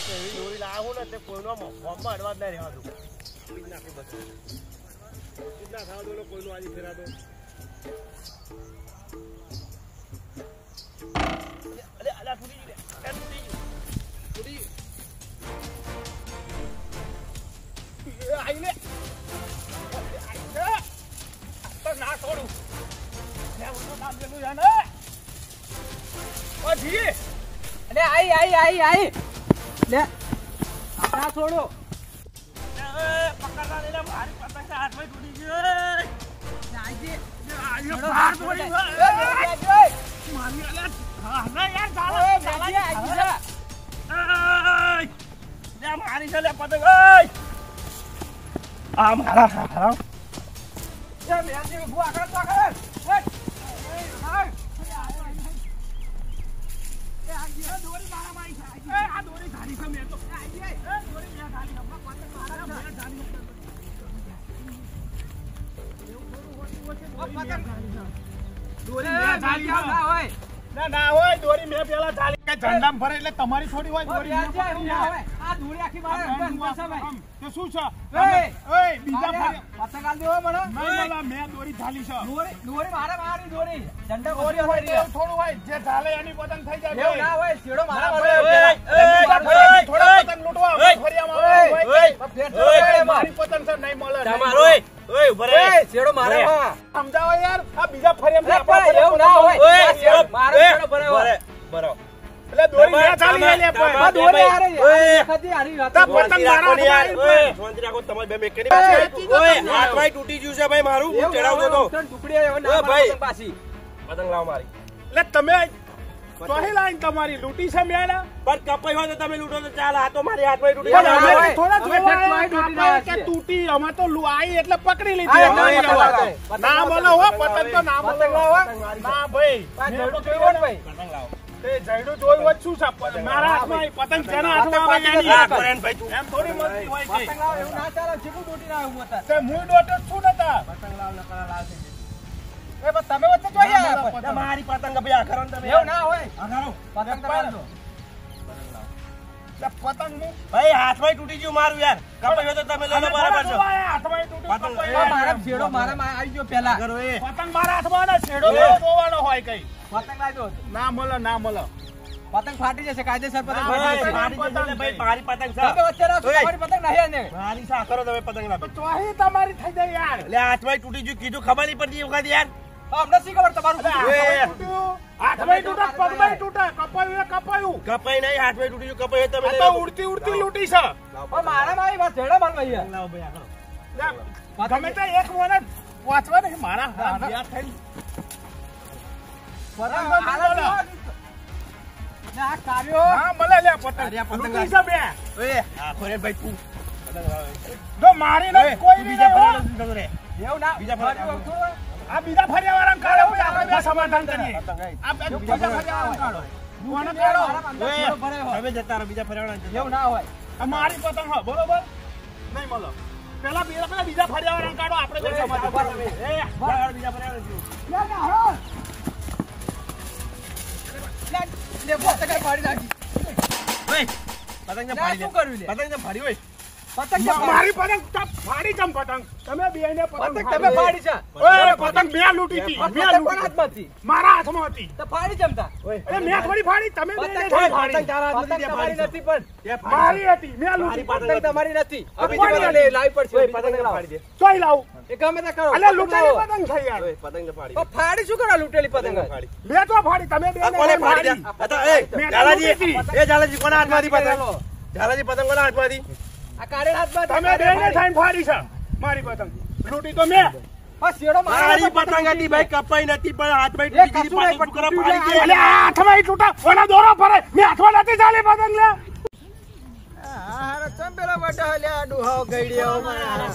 તો એવી દોરી લાવું ને તે કોઈનો ફોર્મમાં અડવા જ ના રહેવા દઉં. કેટલા થવા દો કોઈનો આજે ફેરા દો. અરે તૂટી ગયું તૂટી આઈ લે ના છોડું નામ પેલું યાર ને ઓ જી અરે આઈ લે ના છોડો પકડવા લેલા મારી પતંગ હાથમાં તૂટી ગયો આજી આયો બહાર તોડી મારી અલે હા ના યાર ચાલે આજી લે મારી છે લે પતંગ ઓય આ મારા હારા એ મેજી બુઆ કર તો કર ઓય હાય એ આજી દોરી મારા મારી છે એ આ દોરી ધારી છે મે તો આજી એ દોરી મે ધારી હમણાં પતંગ મારા મે ધારી દોરી મે ધારી ના હોય ના હોય દોરી મે પેલા ધારી કે ઝંડામ ફરે એટલે તમારી થોડી હોય દોરી મે ના હોય આ દોરી આખી મારે બસ ભાઈ તો શું છે ઓય બીજા ફરે પતંગ આલ દેવો મને નહીં મે દોરી ધાલી છે દોરી મારી દોરી ઝંડા દોરી હોય તો થોડું હોય જે ધાલે એની પતંગ થઈ જાય એવું ના હોય છેડો મારા થોડા પતંગ લૂટવા ફરિયામાં મારી પતંગ છે નહીં મળે તમારો ઓય ઉભા રહે છેડો મારા સમજાવો યાર આ બીજા ફરિયામાં આપણા એવું ના હોય છેડો મારો છેડો બરાબર એટલે દોરી મે ધાલી લે પણ દોરી આરે ખતી હારી વાત પતંગ મારા યાર ઓય શાંતિ રાખો તમારે બે મેકેની પાસે ઓય હાથ ભાઈ તૂટી ગયું છે ભાઈ મારું હું ચડાવજો તો ટુકડી આવ્યો ના ભાઈ પાછી પતંગ લાવ મારી એટલે તમે ચોહી લાઈન તમારી લૂટી છે મેડા પર કપાઈ હોય તો તમે લૂટો તો ચાલ આ તો મારી હાથમાં તૂટી થોડા જોવા કે તૂટી અમે તો આઈ એટલે પકડી લીધી ના બોલો હો પતંગ તો ના બોલો ના ભાઈ જેડો જોયો ને ભાઈ પતંગ લાવો તે જેડો જોયો વચ્ચે શું છે મારા હાથમાં પતંગ જેના હાથમાં આવે એની ભાઈ તું એમ થોડી મસ્તી હોય કે પતંગ લાવ એવું ના ચાલે ચીકુ તૂટી ના આવ્યું હતા તે મુઈ ડોટો છું નતા પતંગ લાવ નકરા લાવશે એ બસ તમે વચ્ચે જોઈ આયા મારી પતંગ ભાઈ આ કરો તમે એવું ના હોય આ કરો પતંગ તમારો પતંગ મુ ભાઈ હાથમાં તૂટી ગયું મારું યાર કપાયો તો તમે લઈ લો બરાબર છે હાથમાં તૂટ્યું પતંગ મારા છેડો મારા આવી ગયો પહેલા પતંગ મારા હાથમાં ના છેડો જોવાનો હોય કઈ પતંગ લાજો ના મળે પતંગ ફાટી જશે કાયદેસર પતંગ ફાટી જશે ભાઈ મારી પતંગ છે તમે વચ્ચે રાખો તમારી પતંગ નહીં આને મારી સા કરો તમે પતંગ લાવો તો ચોહી તમારી થઈ જાય યાર એટલે હાથમાં તૂટી ગયું કીધું ખબર નહીં પડતી વખત યાર અમને શી ખબર તમારું હાથમાં તૂટા પગમાં તૂટા કપાયું નહીં હાથમાં તૂટી ગયું કપાયું તમે તો ઉડતી લૂટી છે પણ મારા ભાઈ વાત છેડો માર ભાઈ લાવો ભાઈ આ કરો તમે તો એક મને વાંચવા નહીં મારા યાર થઈ પતંગ ના કાર્યો હા મળે લે પતંગ લૂટી છે બે ઓય આ ખોરે ભાઈ તું પતંગ લાવે જો મારી ને કોઈ બીજા ફરિયાદ રે એવું ના બીજા ફરિયાદ આ બીજા ફરિયાવાળાને કાઢો આપણે બે સમાધાન કરીએ આ બીજા ફરિયાવાળાને કાઢો કોને કાઢો હવે જતા રહો બીજા ફરિયાવાળાને એવું ના હોય અમારી પતંગ હો બરોબર નહીં મળો પેલા બીજા ફરિયાવાળાને કાઢો આપણે બે સમાધાન કરીએ એ બીજા ફરિયાવાળા લે પતંગ ફાડી નાખી ઓય પતંગ ને ફાડી શું કર્યું લે પતંગ ને ફાડી ઓય પતંગ મારી પતંગ ફાડી ચમ પતંગ તમે બેને પતંગ તમે ફાડી છે ઓય પતંગ બે લૂટી હતી મે હાથમાંથી મારા હાથમાં હતી તો ફાડી જમતા અરે મે થોડી ફાડી તમે બેને પતંગ તમારી નથી પણ મારી હતી મે લૂટી પતંગ તમારી નથી હવે તમારે લાવી પડશે પતંગ ફાડી દે ચોઈ લાવ એ ગમે તે કરો અલે લૂટેલી પતંગ છે યાર ઓય પતંગ ને ફાડી તો ફાડી શું કરો લૂટેલી પતંગ મે તો ફાડી તમે બેને કોને ફાડી દે આ એ જાલાજી કોના હાથમાંથી પતંગ જાલાજી પતંગ કોના હાથમાંથી આ કાળે હાથમાં તમે બેને થઈને ફાડી છે મારી પતંગ લૂટી તો મે બસ છેડો મારી પતંગ હતી ભાઈ કપાઈ નથી પણ હાથમાં તૂટી ગઈ પાછું કરા ફાડી દે અલે હાથમાં તૂટા ઓના દોરો ફરે મે હાથમાં નથી ચાલી પતંગ લે હારો ચંપેલા બટા લે આ ડુહાઓ ગઈડિયો મારા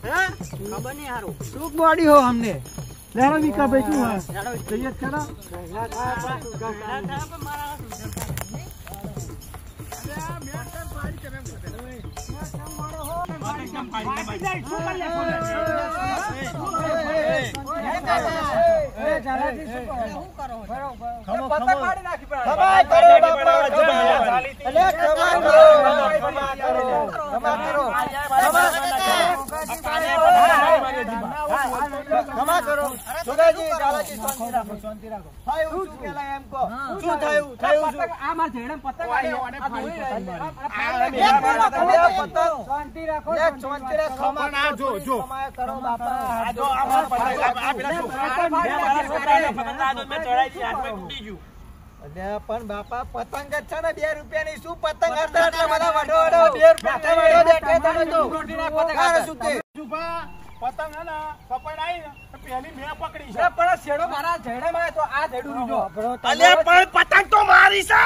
હા ખબર નહીં હારો સુક બોડી હો અમને લેરો વિકા ભાઈ શું હા જઈએ ચલો પતંગ પાડી નાખી શાંતિ રાખો. થયું શું પેલા એમ કહો? હા. શું થયું? થયું શું? પતંગ આ માર જેડમ પતંગ આવી. ઓને આ ફાડી ધોઈ પતંગ રહી. મારી. આ આ પતંગ બે પતંગ પતંગ. શાંતિ રાખો. લે, શાંતિ રાખ, ખમા પણ આ જો, જો. ખમા કરો બાપા. આ જો આ મારા પતંગ, આ પેલા છોકરા, મેં મારા છોકરાને પતંગ આ તો મેં ચડાઈ હતી, હાથમાં તૂટી ગયું. અલ્યા પણ બાપા પતંગ જ છે ને 2 રૂપિયાની શું પતંગ હતા એટલે બધા વડો વડો 2 રૂપિયા દેખે તમે તો કારે શું તે જુભા, પતંગ હે ને કપાઈ આવી ને તો પહેલી મેં પકડી છે. એ પણ આ શેડો મારા જેડમ આવે તો આ જેડું લીધો. અલ્યા પણ પતંગ તો મારી છે.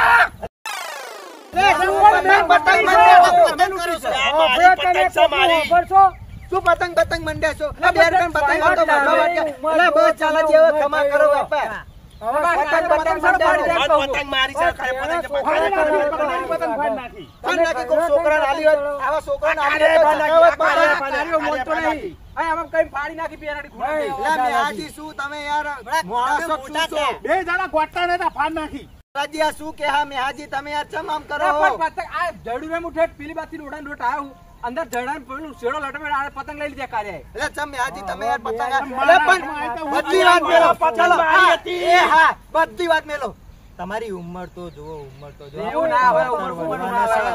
શું પતંગ પતંગ મંડ્યા છો? આ 2 રૂપિયા પતંગ હતો મારો વાક્ય. એટલે બસ ચાલા જેવો ખમા કરો બાપા. પતંગ પતંગ મંડ્યા પતંગ મારી છે, ખાલી પતંગ છે, ફાડી પતંગ. નાખી, પતંગ ફાડી નાખી. પણ નાખી કોઈ છોકરાને આલી હોત, આવા છોકરાને આલી હોત તો સખાવત મારે. તારીઓ મોટો નહીં. આ આમાં કઈ પાડી નાખી પેરાડી ખોટી. એટલે મેહાજી શું તમે યાર માણસો શું છો? બે જણા ગોટતા નતા, ફાડ નાખી. મેહાજી આ શું કે હા મેહાજી તમે યાર ચમ આમ કરો? પણ પતંગ આ જડું ને મુઠે પેલી બાજુ લોડા લોટ આવ્યો અંદર જડાને પેલું શેડો લટમે આ પતંગ લઈ લીધા કારે. એટલે ચમ મેહાજી તમે યાર પતંગ મારા એટલે પણ હાથમાં બધી વાત મેલો પતંગ મારી હતી. એ હા બધી વાત મેલો. તમારી ઉંમર તો જુઓ, ઉંમર તો જુઓ. એવું ના હોય, ઉંમર ફૂમર ના આવે.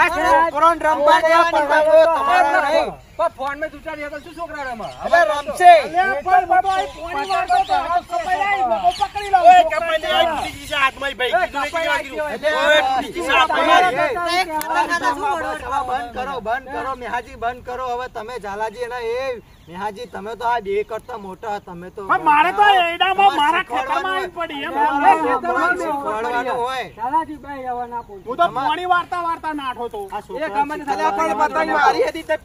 આ છોકરોને રમવા દે, આ પતંગ તમારા નહીં. પણ ફોન માં દુચારી હતો શું છોકરા રમા? હવે રમશે. અલ્યા, પણ બધો આ પોણી વાળતો હતો, આ તો કપાઈ આવી, બકો પકડી લઉં. ઓય કપાઈ દે, આ તૂટી ગઈ છે હાથમાં ઈ ભાઈ. કીધું ને કીધું, કીધું. ઓય તૂટી ગઈ છે હાથમાં. બંધ કરો, બંધ કરો મેહાજી, બંધ કરો. હવે તમે ઝાલાજી અને એ મેહાજી તમે તો આ 2 કરતા મોટા તમે તો પણ મારે તો એડામાં મારા ખેતરમાં આવી પડી એમ. શીખવાડવાનું હોય. હું તો પોણી વાર્તા નાઠો તો. આ છોકરા એક આમાંથી શીખવાડવાનું ખાલી પતંગ પતંગ મારી હતી તે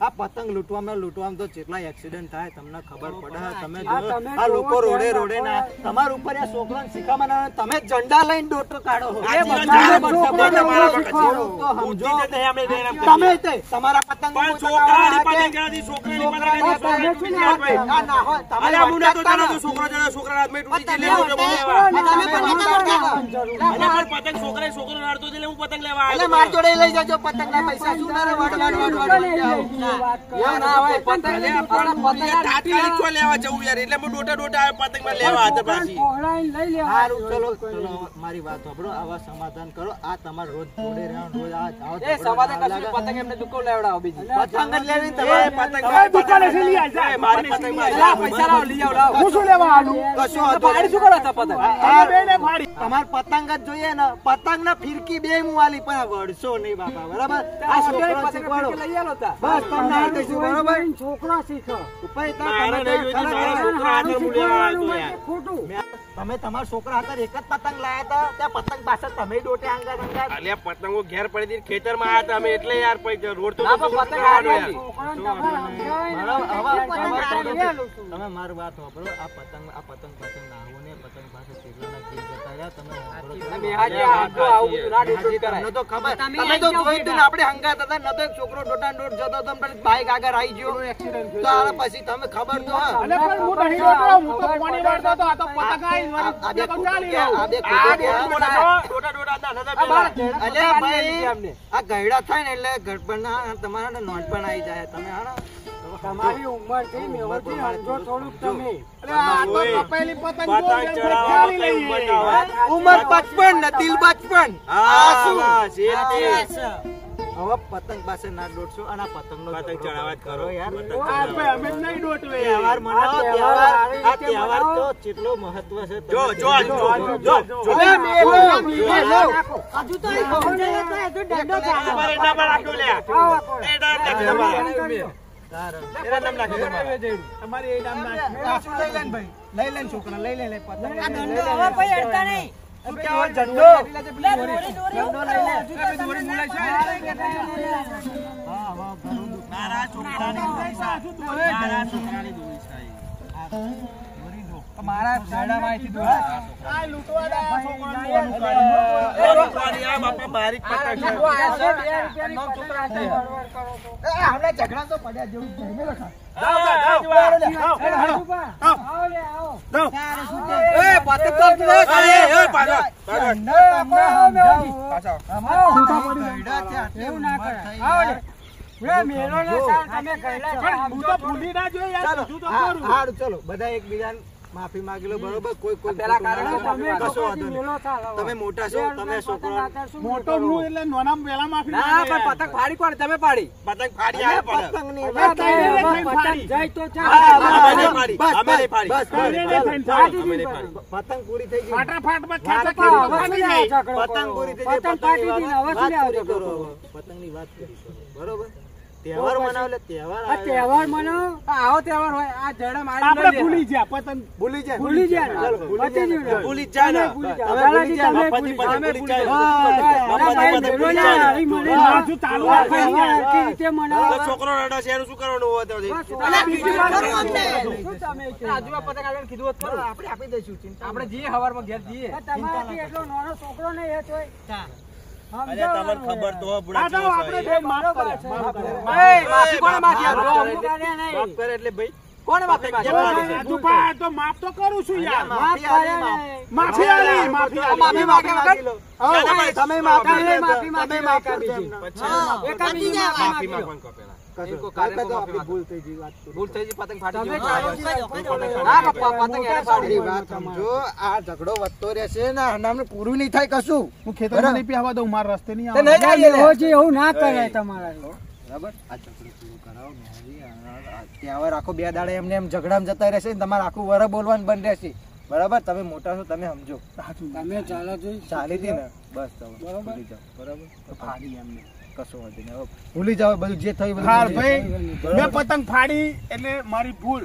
આ પતંગ લૂંટવામાં તો કેટલા એક્સિડન્ટ થાય તમને ખબર પડે. તમે જો આ લોકો રોડે રોડે ના તમાર ઉપર આ છોકરાને શીખામણ તમે ઝંડા લઈને ડોટો કાઢો છો. આ એ જીવન બધા જાણે બધા શીખવાડો. તો બુદ્ધિ સમજો. જ નહીં, આપણે બેન એમ તમે કરીએ. તે તમારા પતંગ પણ છોકરાની પતંગ ક્યાંથી? છોકરાની પતંગ ક્યાંથી? છોકરાની તૂટી ગઈ હાથમાં. આ ના હોય તમે અલ્યા, હું નતો વટતા જાણતો, ના. છોકરો જાણે છોકરાના હાથમાં તૂટી ગઈ, પતંગ લેવો છે, મને લેવા. તમે પણ પતંગ કાઢો. અલ્યા, પણ પતંગ છોકરાએ છોકરો નડતો એટલે હું પતંગ લેવા એટલે આવ્યો. માર જોડે લઈ જજો પતંગના પૈસા શું ના એવું ના હોય પતંગ લે તાત્કાલિક છો લેવા જવું યાર, એટલે હું ડોટા આવ્યો પતંગમાં લેવા હાથે પાછી. સારું ચલો ચલો મારી વાત સાંભળો. આવા સમાધાન કરો. આ તમારે રોજ જોડે રહેવાનું, રોજ આ આવો એ સવારે કશું પતંગ એમને દુકાન લેવડાવો બીજી. પતંગ જ લેવી ને એ તમારે પતંગ તમારી દુકાનેથી લઈ આય, જા. એ મારી પતંગમાં લા, પૈસા લાવો, લઈ આવો, લાવો. હું શું લેવા આલું? કશો તો હતો પાડી શું કરો છો પતંગ? તમે બેને ફાડી. તમારે પતંગ જ જોઈએ ને. પતંગ ના ફિરકી બે મુવાલી પણ આ વળશો નહીં બાપા, બરાબર? આ છોકરો શીખવાડો. લઈ આલો તા. બસ તમને આ કહીશું, બરાબર? છોકરા શીખો. ઉપર તો મારે તમે નહીં જોઈતી, મારા છોકરા હાથે હું લેવા આવ્યો હતો યાર. તમે તમારા છોકરા હાથે એક જ પતંગ લાયા હતા. ત્યાં પતંગ પાછળ તમે ડોટે આંગા આંગા અલ્યા, પતંગો ઘેર પડી હતી, ખેતરમાં આવ્યા હતા અમે, એટલે યાર પછી રોડ તો ના, પણ પતંગ હારી યાર. હતી. તમે મારી વાત સાંભળો. આ પતંગ નાહવું ને પતંગ પાસે કેટલાના જીવ જતા રહ્યા. તમે સાંભળો. તમે હાજી આખો આવું બધું ના ડેટોટ કરાય. તમને તો ખબર. તમે તો જોઈ હતું ને આપણે હંગાત હતા. ન તો એક છોકરો ડોટા ડોટ જતો હતો ને બાઈક આગળ આવી ગયો. તો આ પછી તમે ખબર તો હા. અલે પણ હું નહીં રોતો, હું તો પોણી વાળતો હતો, આ તો પતંગ આવી, આ બે તો કૂદો ચાલી ગયા, રહ્યું. આ બે આ કૂદો બે ગયા. ડોટા હતા, નતા પેલા. અલ્યા ભાઈ આ ગયડા થાય ને એટલે ગડબડના તમારા ને નોંધપણ આવી જાય. તમે હાલો તમારી ઉંમર થઈ મેહોજી સમજો થોડુંક તમે. અલે આ તો કપાયેલી પતંગ પતંગ જોઈને ચડાવવા ચાલી કઈ લઈએ. ઉંમર ના હોય. ઉંમર 55 ને દિલ 55. હા, શું? બસ, એ જ છે. હવે પતંગ પાસે ના દોડશો અને આ પતંગનો પતંગ ઝઘડો ચડાવવા જ કરો યાર. પતંગ આ ભાઈ અમે જ નહીં ડોટવે. તહેવાર મનાવો, આ તહેવાર. તહેવાર આ તહેવાર તો કેટલો મહત્વ છે. તમે જો જો જોજો. જો જો અરે મેલો, મેલો. હજુ તો એક તમારે એના પર રાખ્યો લે. એ ડાળ નાખી તમારે. એના નામ નાખી તમારે. તમારી એ નામ નાખ. આ શું લઈ લે ને ભાઈ? લઈ લે ને છોકરા, લઈ લે પતંગ. આ દંડો હવે પછી અડતા નહીં. શું કહેવાય ઝંડો? દંડો લઈ લે. હા, વાહ, ઘણું દુઃખ. મારા છોકરાની મારા છોકરાની દોરી છે. મારા ઝાડામાંથી દૂર. આ લૂંટવા દે, આ છોકરાનું આ મોઢું કાઢ્યું. એ રૂપાની આ બાપા બારીક પતંગ છે. હમણાં ઝઘડા તો પડ્યા જેવું જ છે. મેલો ખા. જાઓ, જાઓ, જાઓ. એ પતંગ તો લે. અરે, એ પાછળ, પાછળ. ગયડા છે, આટલી ઉંમર થઈ યાર. મેલો ને સાહેબ તમે કહેલા છે પણ હું તો ભૂલી ના જોઈએ યાર, ચાલો બીજું તો કરું. હારું ચલો બધા એકબીજાને માફી માંગી લો બરોબર કોઈ પેલા ખોટું ના કારણે કરો. તમે કશો વાંધો નહીં. મેલો ચાલો તમે મોટા છો તમે છોકરા મોટો હું એટલે નાના પેલા માફી ના માંગે પણ યાર. પતંગ ફાડી કોણ તમે પાડી પતંગ ફાડી આવે પડે. પતંગની હવે વાત તમે કરો. નહીં ફાડી. જાય તો અમે નહીં ફાડી, બસ, અમે નહીં ફાડી. બસ, તમે નહીં બસ, ફાડી. ફાડી અમે નહીં દીધી ફાડી. પતંગ પૂરી થઈ ગઈ ફાટાફાટમાં વાત ખેંચા કરો, ખેંચી હવે ફાડી શું જાય. ઝઘડો પતંગ કરો? પૂરી થઈ ગઈ પતંગ ફાટી પતંગની દીધી, હવે વાત શું પૂરી ઝઘડો કરો કરો? પતંગની વાત પૂરી કરો બરોબર તહેવાર મનાવ એટલે તહેવાર આ આવે. તહેવાર મનો આવો તહેવાર હોય આ જડા મારી આપણે ભૂલી ગયા પતંગ. ભૂલી જાય ભૂલી ગયા ને? ચાલો, ભૂલી પતી જાય ને. ગયું ને? ભૂલી જ જાય ને. ભૂલી તમે જાઓ. ભૂલી જાઓ. તમે પતિ ભૂલી જાઓ. ભૂલી જાય. અરે ભાઈ, પતિ મેલો ભૂલી ના, જાય. હરી મરી હા, ના. હજુ ચાલુ હા, રાખો. હા, હરખી રીતે મનાવો. તો છોકરો રડે છે એનું શું કરવાનું હોય તો? અલા, બીજી વાર શું કરું તમે કહો? આજુબાજુ પતંગ આગળ કીધું હોત ખરું. આપણે આપી દઈશું ચિંતા આપણે જઈએ હવારમાં ઘેર જઈએ. તમારાથી એટલો નાનો છોકરો નહીં એ તોય. અરે તમને ખબર તો હોય બુડા આ તો કેવો આપણે છે. બે માફ કરે, માફ કરે. એ, માફી કોણે માગી? માફ આ કરે. કરે નહીં. માફ કરે એટલે ભાઈ કોણે માફી માગી? હજુ પણ આ તો માફ તો કરું છું યાર. માફ કરે નહીં. માફી આલી, માફી આલી. માફી માગે વગર? હવે તમે માફી તમે માફી માફી માફી બીજી. પછી એકા બીજી માફી માફી માંગવાનું કહો પેલા. કશો કાર્ય તો માફી આપણી ભૂલ થઈ ગઈ વાત પૂરી. ભૂલ થઈ ગઈ, પતંગ ફાટી તમે ગયું. ચાલો. ના, પપ્પા, પતંગ એને ફાડી. આપણી વાત સમજો આ ઝઘડો વધતો રહેશે ને આનામને પૂરું નહીં થાય કશું હું ખેતરમાં નહીં પીવા દઉં, મારા રસ્તે નહીં તે આવવાનું. નહીં જાય એવો છે એવું ના કરાય તમારા. બરાબર આ ઝઘડો પૂરો કરાવો મેહાજી. આ તહેવાર આખો બે દાડે એમને એમ ઝઘડામાં જતા રહેશે ને તમારે આખું વર બોલવાનું બંધ રહેશે બરાબર તમે મોટા છો તમે સમજો તમે ચાલો જોઈ ચાલી હતી ને બસ તમે ભૂલી જાઓ બરાબર ફાડી એમને. કશો વાંધો નહીં હવે ભૂલી જાઓ બધું જે થયું બધું હાલ ભૂલી જાઓ. ભાઈ, મેં પતંગ ફાડી એટલે મારી ભૂલ.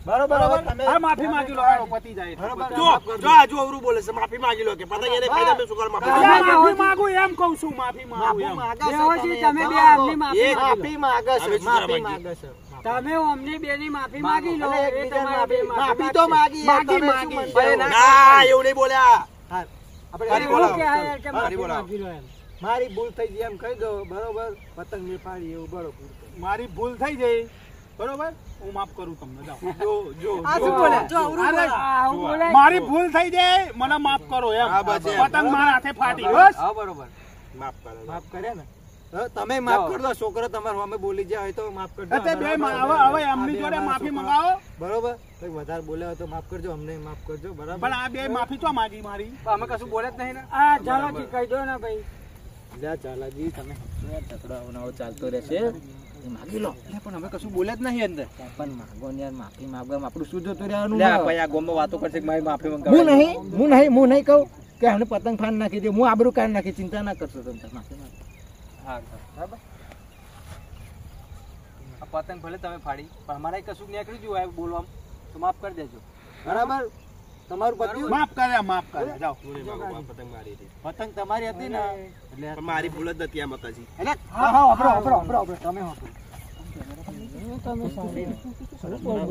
બરાબર હવે તમે હા, માફી માંગી લો, હાલો, પતી જાય. બરાબર. જો જો આજુ અવરું બોલે છે, માફી માંગી લો કે પતંગ એને ખાઈ તમે શું કરો માફી અરે, માંગો? માફી માંગુ એમ કહું છું, માફી માંગુ એમ. એવો છે તમે બે આમની માફી એ માફી માંગે હવે છે શું માફી કરવા માંગે છે તમે અમને બેની માફી માંગી લો અને એ એકબીજાને તમારા બે માફી તો માગી યાર, માગી, તમે માગી. શું મંડાવો? ના એવું નહીં બોલ્યા. હા, આપણે ફરી એવું બોલાવો. કે યાર કે માફી બોલાવો. માંગી લો એમ. મારી ભૂલ થઈ ગઈ એમ કહી દો બરોબર પતંગ મેં પાડી એવું બરોબર મારી ભૂલ થઈ ગઈ, બરોબર, હું માફ કરું તમને. જાઓ. જો આ જો શું બોલ્યા? જો અવરું અરે, બોલ્યા. આવું બોલાય? મારી ભૂલ થઈ જાય, મને માફ કરો એમ. હા, બસ એમ. પતંગ મારા હાથે ફાટી, બસ. હા, બરોબર. માફ કરો. માફ કરે ને હવે તમે માફ કરી દો છોકરો તમારો સામે બોલી જાય હોય તો માફ કરી દો તે બે હવે એમની જોડે માફી મંગાવો. બરોબર કંઈક વધારે બોલ્યા હોય તો માફ કરજો અમને માફ કરજો બરાબર પણ આ બે માફી તો માંગી મારી. પણ અમે કશું બોલે જ નહીં ને. આ ચાલોજી કહી દો ને ભાઈ. જા ચાલાજી તમે ઝઘડો આવનાવો ચાલતો રહેશે એ માગી લો પણ અમે કશું બોલે જ નહીં અંદર. પણ માગો ને યાર માફી માંગવા આપણું શું જોતું રહેવાનું લે, ભાઈ, આ ગોમમાં વાતો કરશે કે મારી માફી હું મંગાવી. નહીં કહું કે અમને પતંગ ફાન નાખી દે હું આબરૂ કાઢ નાખી ચિંતા ના કરશો તમે માફી માંગો હા, બરાબર. આ પતંગ ભલે તમે ફાડી પણ અમારે કશું નીકળી ગયું હોય બોલવા તો માફ કરી દેજો. બરાબર તમારું પત્યું માફ કર્યા, માફ કર્યા, જાઓ. નહીં માંગો, પતંગ મારી હતી. પતંગ તમારી હતી ને એટલે પણ મારી ભૂલ જ નથી આ માતાજી. એટલે હા હા વાપરો તમે વાપરો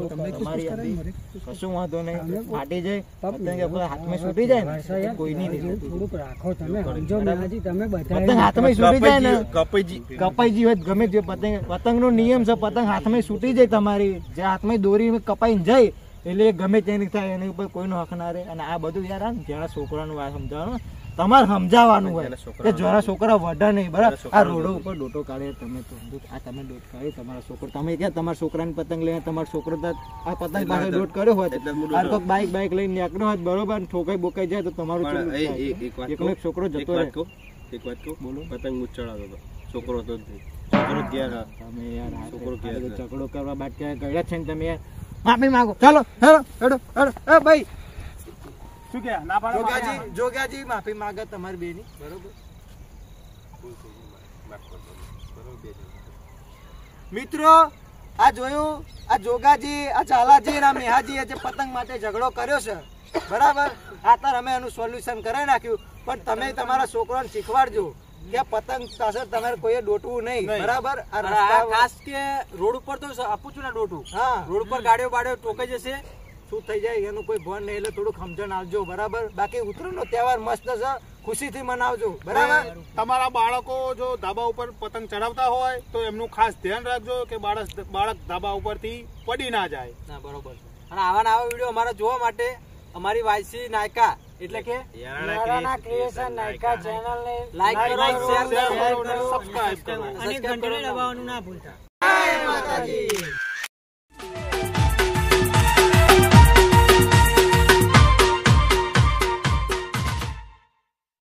તમારી હતી કશું વાંધો નહીં ફાટી જાય પતંગ આપણા હાથમાં છૂટી જાય ને કોઈની નહીં થોડુંક રાખો તમે સમજો મેહાજી તમે બધા પતંગ હાથમાં છૂટી જાય ને કપાઈજી. કપાઈ હોય ગમે તે પતંગનો નિયમ છે પતંગ હાથમાં છૂટી જાય તમારી જે હાથમાં દોરી કપાઈને જાય એટલે ગમે તેની થાય એની ઉપર કોઈનો હક ના રહે અને આ બધું યાર આ જરા છોકરાનું વાત સમજાવવાનું તમારે સમજાવવાનું હોય કે જરા છોકરા વઢા નહીં બરાબર આ રોડો ઉપર ડોટો કાઢે તમે તો આ તમે ડોટ કાઢી તમારા છોકરો તમે ક્યાં તમારા છોકરાની પતંગ લઈને તમારો છોકરો તો આ પતંગ પાસે ડોટ કર્યો હોત આ કોઈક બાઈક લઈને નીકળ્યો હોત બરોબર ઠોકાઈ બોકાઈ જાય તો તમારું પણ ચેલું થાય. એક વાત એકલો એક છોકરો એક જતો વાત રહે કહું, એક વાત કહું. બોલો. પતંગ હું જ ચડાવતો હતો. છોકરો તો જ નહીં. છોકરો ઘેર હા. તમે યાર આ છોકરો આ ક્યાં બધો છે? ઝઘડો કરવા બાટક્યા ગયા છે ને તમે યાર માફી માંગો ચાલો હેડો એ ભાઈ શું કે ના પાડો? જોગાજી માફી માંગે તમારી બેની બરોબર માફ કરજો. બરોબર, બે જણ. મિત્રો આ જોયું આ જોગાજી આ ચાલાજી અને આ મેહાજી જે પતંગ માટે ઝઘડો કર્યો છે બરાબર આતર અમે એનું સોલ્યુશન કરાવી નાખ્યું પણ તમે તમારા છોકરાને શીખવાડજો કે પતંગ પાસે તમારે કોઈએ ડોટવું નહીં બરાબર આ અને આ રસ્તા ખાસ કે રોડ ઉપર તો આપું છું ને ડોટું. હા રોડ ઉપર ગાડીઓ બાડીઓ ટોકાઈ જશે. શું થઈ જાય એનું કોઈ ભણ નહીં એટલે થોડુંક સમજણ આવજો બરાબર બાકી ઉત્તરાયણનો તહેવાર મસ્ત છે ખુશીથી મનાવજો બરાબર તમારા બાળકો જો ધાબા ઉપર પતંગ ચડાવતા હોય તો એમનું ખાસ ધ્યાન રાખજો કે બાળક ધાબા ઉપરથી પડી ના જાય. ના, બરોબર છે. અને આવા વિડીયો અમારા જોવા માટે અમારી વાયસી નાયકા એટલે કે યારાના ક્રિએશન નાયકા ચેનલ ને લાઈક કરો, શેર કરો, સબસ્ક્રાઇબ કરો અને ઘંટડી દબાવવાનું ના ભૂલતા. જય માતાજી.